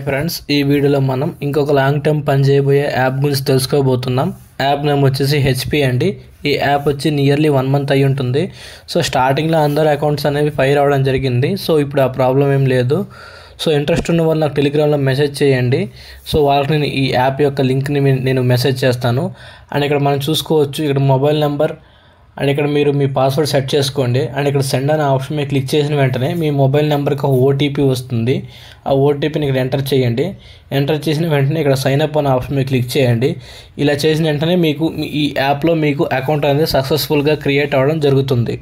Friends ఈ వీడియోలో మనం ఇంకొక లాంగ్ టర్మ్ పని చేయబోయే యాప్ గురించి తెలుసుకోబోతున్నాం. యాప్ నేమ్ వచ్చేసి హెచ్పి అండి. ఈ యాప్ వచ్చి నియర్లీ 1 మంత్ అయి ఉంటుంది. సో స్టార్టింగ్లో అందరు అకౌంట్స్ అనేవి ఫైర్ అవ్వడం జరిగింది. సో ఇప్పుడు ఆ ప్రాబ్లం ఏం లేదు. సో ఇంట్రెస్ట్ ఉన్న వాళ్ళు నాకు టెలిగ్రామ్లో మెసేజ్ చేయండి. సో వాళ్ళకి నేను ఈ యాప్ యొక్క లింక్ని నేను మెసేజ్ చేస్తాను. అండ్ ఇక్కడ మనం చూసుకోవచ్చు, ఇక్కడ మొబైల్ నెంబర్ అండ్ ఇక్కడ మీరు మీ పాస్వర్డ్ సెట్ చేసుకోండి. అండ్ ఇక్కడ సెండ్ అనే ఆప్షన్ మీద క్లిక్ చేసిన వెంటనే మీ మొబైల్ నెంబర్కి ఒక ఓటీపీ వస్తుంది. ఆ ఓటీపీని ఇక్కడ ఎంటర్ చేయండి. ఎంటర్ చేసిన వెంటనే ఇక్కడ సైన్ అప్ అనే ఆప్షన్ మీద క్లిక్ చేయండి. ఇలా చేసిన వెంటనే మీకు ఈ యాప్లో మీకు అకౌంట్ అనేది సక్సెస్ఫుల్గా క్రియేట్ అవ్వడం జరుగుతుంది.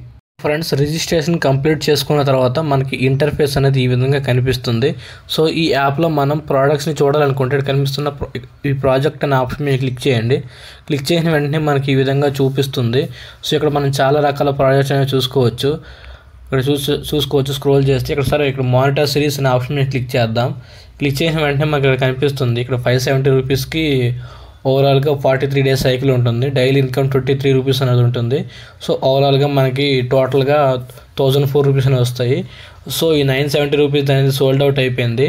ఫ్రెండ్స్, రిజిస్ట్రేషన్ కంప్లీట్ చేసుకున్న తర్వాత మనకి ఇంటర్ఫేస్ అనేది ఈ విధంగా కనిపిస్తుంది. సో ఈ యాప్లో మనం ప్రోడక్ట్స్ని చూడాలనుకుంటే ఇక్కడ కనిపిస్తున్న ఈ ప్రాజెక్ట్ అనే ఆప్షన్ మీద క్లిక్ చేయండి. క్లిక్ చేసిన వెంటనే మనకి ఈ విధంగా చూపిస్తుంది. సో ఇక్కడ మనం చాలా రకాల ప్రాజెక్ట్స్ అనేవి చూసుకోవచ్చు. ఇక్కడ చూసుకోవచ్చు స్క్రోల్ చేస్తే ఇక్కడ మానిటర్ సిరీస్ అనే ఆప్షన్ మీద క్లిక్ చేద్దాం. క్లిక్ చేసిన వెంటనే మనకి ఇక్కడ కనిపిస్తుంది. ఇక్కడ 570 రూపీస్కి ఓవరాల్గా 43 డేస్ సైకిల్ ఉంటుంది. డైలీ ఇన్కమ్ 23 రూపీస్ అనేది ఉంటుంది. సో ఓవరాల్గా మనకి టోటల్గా 1004 రూపీస్ అనేవి వస్తాయి. సో ఈ 970 రూపీస్ అనేది సోల్డ్ అవుట్ అయిపోయింది.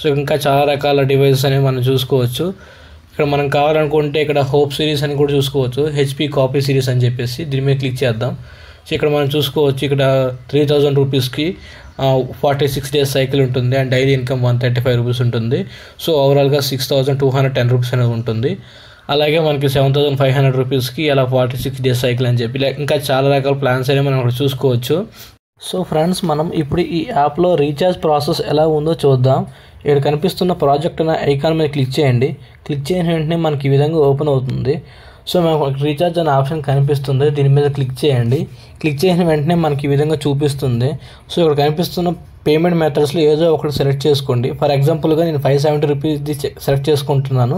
సో ఇంకా చాలా రకాల డివైసెస్ అనేవి మనం చూసుకోవచ్చు. ఇక్కడ మనం కావాలనుకుంటే ఇక్కడ హోప్ సిరీస్ అని కూడా చూసుకోవచ్చు. హెచ్పి కాపీ సిరీస్ అని చెప్పేసి దీని మీద క్లిక్ చేద్దాం. సో ఇక్కడ మనం చూసుకోవచ్చు, ఇక్కడ 3000 రూపీస్కి 46 డేస్ సైకిల్ ఉంటుంది. అండ్ డైలీ ఇన్కమ్ 135 రూపీస్ ఉంటుంది. సో ఓవరాల్గా 6210 రూపీస్ అనేది ఉంటుంది. అలాగే మనకి 7500 రూపీస్కి అలా 46 డేస్ సైకిల్ అని చెప్పి ఇంకా చాలా రకాల ప్లాన్స్ అనేవి మనం అక్కడ చూసుకోవచ్చు. సో ఫ్రెండ్స్, మనం ఇప్పుడు ఈ యాప్లో రీఛార్జ్ ప్రాసెస్ ఎలా ఉందో చూద్దాం. ఇక్కడ కనిపిస్తున్న ప్రాజెక్ట్ అనే ఐకాన్ మీద క్లిక్ చేయండి. క్లిక్ చేసిన వెంటనే మనకి ఈ విధంగా ఓపెన్ అవుతుంది. సో మనకు రీఛార్జ్ అనే ఆప్షన్ కనిపిస్తుంది. దీని మీద క్లిక్ చేయండి. క్లిక్ చేసిన వెంటనే మనకి ఈ విధంగా చూపిస్తుంది. సో ఇక్కడ కనిపిస్తున్న పేమెంట్ మెథడ్స్లో ఏదో ఒకటి సెలెక్ట్ చేసుకోండి. ఫర్ ఎగ్జాంపుల్గా నేను 570 రూపీస్ది సెలెక్ట్ చేసుకుంటున్నాను.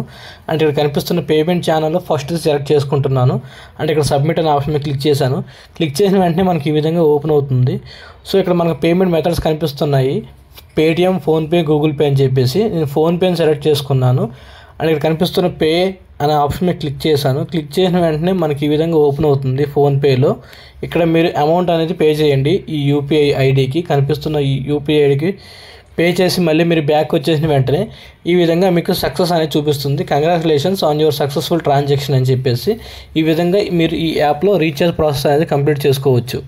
అంటే ఇక్కడ కనిపిస్తున్న పేమెంట్ ఛానల్లో ఫస్ట్ సెలెక్ట్ చేసుకుంటున్నాను. అంటే ఇక్కడ సబ్మిట్ అనే ఆప్షన్ మీద క్లిక్ చేశాను. క్లిక్ చేసిన వెంటనే మనకి ఈ విధంగా ఓపెన్ అవుతుంది. సో ఇక్కడ మనకు పేమెంట్ మెథడ్స్ కనిపిస్తున్నాయి. పేటిఎం, ఫోన్పే, గూగుల్ పే అని చెప్పేసి నేను ఫోన్పేని సెలెక్ట్ చేసుకున్నాను. అండ్ ఇక్కడ కనిపిస్తున్న పే అనే ఆప్షన్ మీద క్లిక్ చేశాను. క్లిక్ చేసిన వెంటనే మనకి ఈ విధంగా ఓపెన్ అవుతుంది. ఫోన్పేలో ఇక్కడ మీరు అమౌంట్ అనేది పే చేయండి. ఈ యూపీఐ ఐడికి కనిపిస్తున్న ఈ యూపీఐ ఐడికి పే చేసి మళ్ళీ మీరు బ్యాక్ వచ్చేసిన వెంటనే ఈ విధంగా మీకు సక్సెస్ అనేది చూపిస్తుంది. Congratulations on your successful transaction అని చెప్పేసి ఈ విధంగా మీరు ఈ యాప్లో రీఛార్జ్ ప్రాసెస్ అనేది కంప్లీట్ చేసుకోవచ్చు.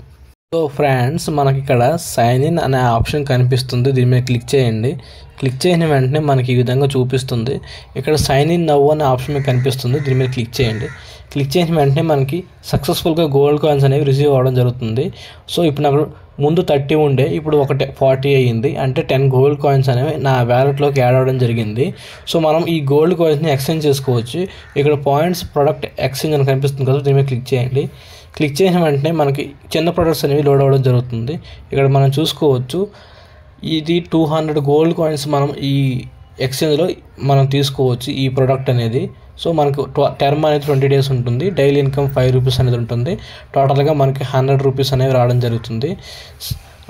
సో ఫ్రెండ్స్, మనకి ఇక్కడ సైన్ ఇన్ అనే ఆప్షన్ కనిపిస్తుంది. దీని మీద క్లిక్ చేయండి. క్లిక్ చేసిన వెంటనే మనకి ఈ విధంగా చూపిస్తుంది. ఇక్కడ సైన్ ఇన్ నవ్ అనే ఆప్షన్ మీద కనిపిస్తుంది. దీని మీద క్లిక్ చేయండి. క్లిక్ చేసిన వెంటనే మనకి సక్సెస్ఫుల్గా గోల్డ్ కాయిన్స్ అనేవి రిసీవ్ అవ్వడం జరుగుతుంది. సో ఇప్పుడు నాకు ముందు 30 ఉండే, ఇప్పుడు 40 అయ్యింది. అంటే 10 గోల్డ్ కాయిన్స్ అనేవి నా వ్యాలెట్లోకి యాడ్ అవ్వడం జరిగింది. సో మనం ఈ గోల్డ్ కాయిన్స్ని ఎక్స్చేంజ్ చేసుకోవచ్చు. ఇక్కడ పాయింట్స్ ప్రొడక్ట్ ఎక్స్చేంజ్ అని కనిపిస్తుంది కదా, దీని మీద క్లిక్ చేయండి. క్లిక్ చేసిన వెంటనే మనకి చిన్న ప్రొడక్ట్స్ అనేవి లోడ్ అవ్వడం జరుగుతుంది. ఇక్కడ మనం చూసుకోవచ్చు, ఇది 200 గోల్డ్ కాయిన్స్ మనం ఈ ఎక్స్చేంజ్లో మనం తీసుకోవచ్చు ఈ ప్రోడక్ట్ అనేది. సో మనకు టర్మ్ అనేది 20 డేస్ ఉంటుంది. డైలీ ఇన్కమ్ 5 రూపీస్ అనేది ఉంటుంది. టోటల్గా మనకి 100 రూపీస్ అనేవి రావడం జరుగుతుంది.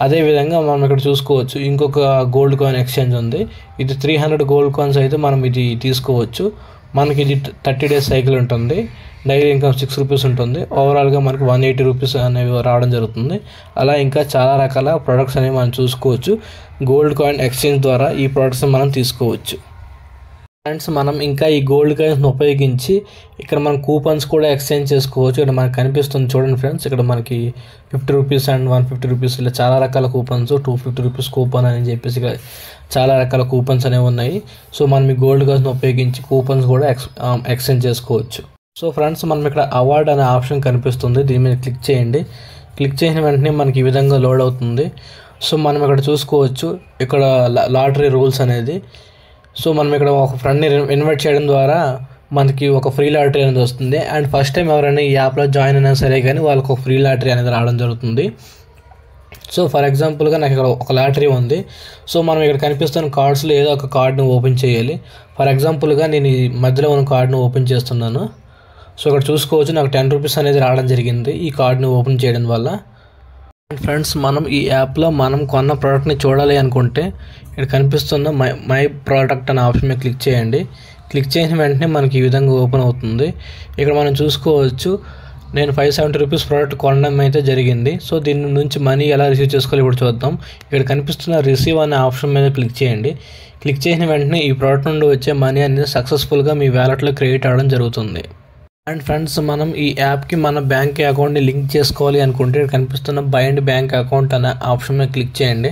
అదేవిధంగా మనం ఇక్కడ చూసుకోవచ్చు, ఇంకొక గోల్డ్ కాయిన్ ఎక్స్చేంజ్ ఉంది. ఇది 300 గోల్డ్ కాయిన్స్ అయితే మనం ఇది తీసుకోవచ్చు. మనకి ఇది 30 డేస్ సైకిల్ ఉంటుంది. డైలీ ఇన్కమ్ 6 రూపీస్ ఉంటుంది. ఓవరాల్గా మనకి 180 రూపీస్ అనేవి రావడం జరుగుతుంది. అలా ఇంకా చాలా రకాల ప్రొడక్ట్స్ అనేవి మనం చూసుకోవచ్చు. గోల్డ్ కాయిన్ ఎక్స్చేంజ్ ద్వారా ఈ ప్రొడక్ట్స్ని మనం తీసుకోవచ్చు. ఫ్రెండ్స్, మనం ఇంకా ఈ గోల్డ్ కాయిన్స్ని ఉపయోగించి ఇక్కడ మనం కూపన్స్ కూడా ఎక్స్చేంజ్ చేసుకోవచ్చు. ఇక్కడ మనకు కనిపిస్తుంది చూడండి ఫ్రెండ్స్, ఇక్కడ మనకి 50 రూపీస్ అండ్ 150 రూపీస్ ఇలా చాలా రకాల కూపన్స్, 250 రూపీస్ కూపన్ అని చెప్పేసి చాలా రకాల కూపన్స్ అనేవి ఉన్నాయి. సో మనం ఈ గోల్డ్ కాయిన్స్ని ఉపయోగించి కూపన్స్ కూడా ఎక్స్చేంజ్ చేసుకోవచ్చు. సో ఫ్రెండ్స్, మనం ఇక్కడ అవార్డ్ అనే ఆప్షన్ కనిపిస్తుంది. దీని మీద క్లిక్ చేయండి. క్లిక్ చేసిన వెంటనే మనకి ఈ విధంగా లోడ్ అవుతుంది. సో మనం ఇక్కడ చూసుకోవచ్చు, ఇక్కడ లాటరీ రూల్స్ అనేది. సో మనం ఇక్కడ ఒక ఫ్రెండ్ని ఇన్వైట్ చేయడం ద్వారా మనకి ఒక ఫ్రీ లాటరీ అనేది వస్తుంది. అండ్ ఫస్ట్ టైం ఎవరైనా ఈ యాప్లో జాయిన్ అయినా సరే కానీ వాళ్ళకి ఒక ఫ్రీ లాటరీ అనేది రావడం జరుగుతుంది. సో ఫర్ ఎగ్జాంపుల్గా నాకు ఇక్కడ ఒక లాటరీ ఉంది. సో మనం ఇక్కడ కనిపిస్తున్న కార్డ్స్లో ఏదో ఒక కార్డును ఓపెన్ చేయాలి. ఫర్ ఎగ్జాంపుల్గా నేను ఈ మధ్యలో ఉన్న కార్డును ఓపెన్ చేస్తున్నాను. సో ఇక్కడ చూసుకోవచ్చు, నాకు 10 రూపీస్ అనేది రావడం జరిగింది ఈ కార్డుని ఓపెన్ చేయడం వల్ల. ఫ్రెండ్స్, మనం ఈ యాప్లో మనం కొన్న ప్రోడక్ట్ని చూడాలి అనుకుంటే ఇక్కడ కనిపిస్తున్న మై ప్రోడక్ట్ అనే ఆప్షన్ మీద క్లిక్ చేయండి. క్లిక్ చేసిన వెంటనే మనకి ఈ విధంగా ఓపెన్ అవుతుంది. ఇక్కడ మనం చూసుకోవచ్చు, నేను 570 రూపీస్ ప్రోడక్ట్ కొనడం అయితే జరిగింది. సో దీని నుంచి మనీ ఎలా రిసీవ్ చేసుకోవాలి ఇప్పుడు చూద్దాం. ఇక్కడ కనిపిస్తున్న రిసీవ్ అనే ఆప్షన్ మీద క్లిక్ చేయండి. క్లిక్ చేసిన వెంటనే ఈ ప్రోడక్ట్ నుండి వచ్చే మనీ అనేది సక్సెస్ఫుల్గా మీ వ్యాలెట్లో క్రియేట్ అవ్వడం జరుగుతుంది. అండ్ ఫ్రెండ్స్, మనం ఈ యాప్కి మన బ్యాంక్ అకౌంట్ని లింక్ చేసుకోవాలి అనుకుంటే ఇక్కడ కనిపిస్తున్న బైండ్ బ్యాంక్ అకౌంట్ అనే ఆప్షన్ మీద క్లిక్ చేయండి.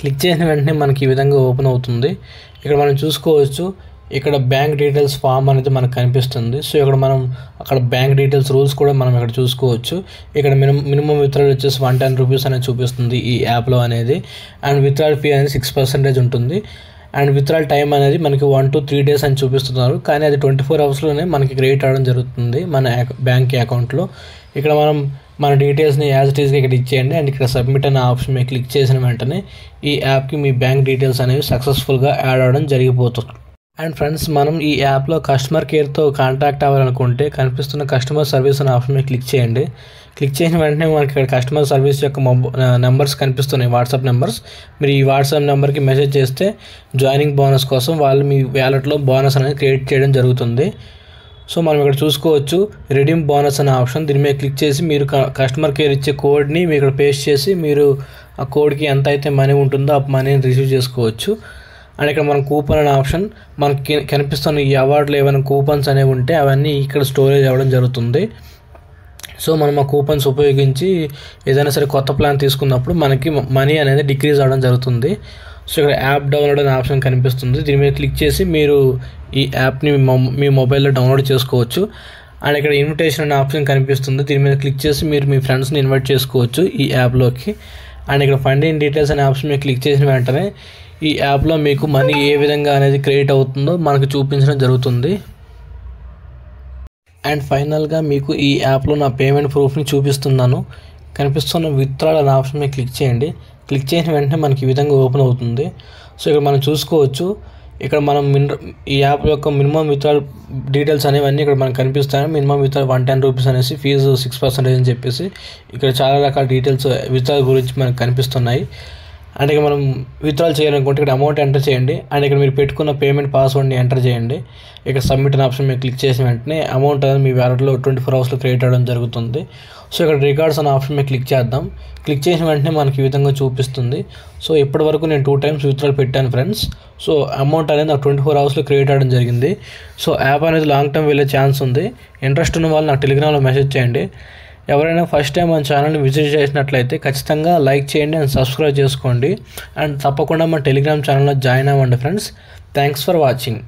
క్లిక్ చేసిన వెంటనే మనకి ఈ విధంగా ఓపెన్ అవుతుంది. ఇక్కడ మనం చూసుకోవచ్చు, ఇక్కడ బ్యాంక్ డీటెయిల్స్ ఫామ్ అనేది మనకు కనిపిస్తుంది. సో ఇక్కడ మనం అక్కడ బ్యాంక్ డీటెయిల్స్ రూల్స్ కూడా మనం ఇక్కడ చూసుకోవచ్చు. ఇక్కడ మినిమం విత్డ్రాల్ వచ్చేసి 110 రూపీస్ అనేది చూపిస్తుంది ఈ యాప్లో అనేది. అండ్ విత్డ్రాల్ ఫీ అనేది 6% ఉంటుంది. అండ్ విత్డ్రాల్ టైం అనేది మనకి 1 to 3 days అని చూపిస్తున్నారు, కానీ అది 24 hours మనకి క్రియేట్ అవ్వడం జరుగుతుంది మన బ్యాంక్ అకౌంట్లో. ఇక్కడ మనం మన డీటెయిల్స్ని యాజ్ ఇట్ ఈస్గా ఇక్కడ ఇచ్చేయండి. అండ్ ఇక్కడ సబ్మిట్ అనే ఆప్షన్ మీద క్లిక్ చేసిన వెంటనే ఈ యాప్కి మీ బ్యాంక్ డీటెయిల్స్ అనేవి సక్సెస్ఫుల్గా యాడ్ అవ్వడం జరిగిపోతుంది. అండ్ ఫ్రెండ్స్, మనం ఈ యాప్లో కస్టమర్ కేర్తో కాంటాక్ట్ అవ్వాలనుకుంటే కనిపిస్తున్న కస్టమర్ సర్వీస్ అనే ఆప్షన్ మీద క్లిక్ చేయండి. క్లిక్ చేసిన వెంటనే మనకి ఇక్కడ కస్టమర్ సర్వీస్ యొక్క నెంబర్స్ కనిపిస్తున్నాయి, వాట్సాప్ నెంబర్స్. మీరు ఈ వాట్సాప్ నెంబర్కి మెసేజ్ చేస్తే జాయినింగ్ బోనస్ కోసం వాళ్ళు మీ వ్యాలెట్లో బోనస్ అనేది క్రియేట్ చేయడం జరుగుతుంది. సో మనం ఇక్కడ చూసుకోవచ్చు రిడీమ్ బోనస్ అనే ఆప్షన్. దీని మీద క్లిక్ చేసి మీరు కస్టమర్ కేర్ ఇచ్చే కోడ్ని మీరు ఇక్కడ పేస్ట్ చేసి మీరు ఆ కోడ్కి ఎంత అయితే మనీ ఉంటుందో ఆ మనీని రిసీవ్ చేసుకోవచ్చు. అండ్ ఇక్కడ మన కూపన్ అనే ఆప్షన్, మనకి కనిపిస్తున్న ఈ అవార్డులు ఏమైనా కూపన్స్ అనేవి ఉంటే అవన్నీ ఇక్కడ స్టోరేజ్ అవ్వడం జరుగుతుంది. సో మనం ఆ కూపన్స్ ఉపయోగించి ఏదైనా సరే కొత్త ప్లాన్ తీసుకున్నప్పుడు మనకి మనీ అనేది డిక్రీజ్ అవ్వడం జరుగుతుంది. సో ఇక్కడ యాప్ డౌన్లోడ్ అనే ఆప్షన్ కనిపిస్తుంది. దీని మీద క్లిక్ చేసి మీరు ఈ యాప్ని మీ మొబైల్లో డౌన్లోడ్ చేసుకోవచ్చు. అండ్ ఇక్కడ ఇన్విటేషన్ అనే ఆప్షన్ కనిపిస్తుంది. దీని మీద క్లిక్ చేసి మీరు మీ ఫ్రెండ్స్ని ఇన్వైట్ చేసుకోవచ్చు ఈ యాప్లోకి. అండ్ ఇక్కడ ఫండింగ్ డీటెయిల్స్ అనే ఆప్షన్ మీద క్లిక్ చేసిన వెంటనే ఈ యాప్లో మీకు మనీ ఏ విధంగా అనేది క్రియేట్ అవుతుందో మనకు చూపించడం జరుగుతుంది. అండ్ ఫైనల్గా మీకు ఈ యాప్లో నా పేమెంట్ ప్రూఫ్ని చూపిస్తున్నాను. కనిపిస్తున్న విత్డ్రాల్ అనే ఆప్షన్ మీద క్లిక్ చేయండి. క్లిక్ చేసిన వెంటనే మనకి ఈ విధంగా ఓపెన్ అవుతుంది. సో ఇక్కడ మనం చూసుకోవచ్చు, ఇక్కడ మనం ఈ యాప్ యొక్క మినిమం విత్డ్రాల్ డీటెయిల్స్ అనేవన్నీ ఇక్కడ మనకు కనిపిస్తాయి. మినిమం విత్డ్రాల్ 110 రూపీస్ అనేసి, ఫీజు 6% అని చెప్పేసి ఇక్కడ చాలా రకాల డీటెయిల్స్ విత్డ్రాల్ గురించి మనకు కనిపిస్తున్నాయి. అండ్ ఇక మనం విత్డ్రాల్ చేయాలనుకుంటే ఇక్కడ అమౌంట్ ఎంటర్ చేయండి. అండ్ ఇక్కడ మీరు పెట్టుకున్న పేమెంట్ పాస్వర్డ్ని ఎంటర్ చేయండి. ఇక్కడ సబ్మిట్ అనే ఆప్షన్ మీద క్లిక్ చేసిన వెంటనే అమౌంట్ అనేది మీ వ్యాలెట్లో 24 hours క్రియేట్ అవ్వడం జరుగుతుంది. సో ఇక్కడ రికార్డ్స్ అనే ఆప్షన్ మీద క్లిక్ చేద్దాం. క్లిక్ చేసిన వెంటనే మనకి ఈ విధంగా చూపిస్తుంది. సో ఇప్పటి వరకు నేను 2 times విత్డ్రాల్ పెట్టాను ఫ్రెండ్స్. సో అమౌంట్ అనేది నాకు 24 hours క్రియేట్ అవ్వడం జరిగింది. సో యాప్ అనేది లాంగ్ టర్మ్ వెళ్ళే ఛాన్స్ ఉంది. ఇంట్రెస్ట్ ఉన్న వాళ్ళు నాకు టెలిగ్రామ్లో మెసేజ్ చేయండి. ఎవరైనా ఫస్ట్ టైం మన ఛానల్ని విజిట్ చేసినట్లయితే ఖచ్చితంగా లైక్ చేయండి అండ్ సబ్స్క్రైబ్ చేసుకోండి. అండ్ తప్పకుండా మన టెలిగ్రామ్ ఛానల్లో జాయిన్ అవ్వండి ఫ్రెండ్స్. Thanks for watching.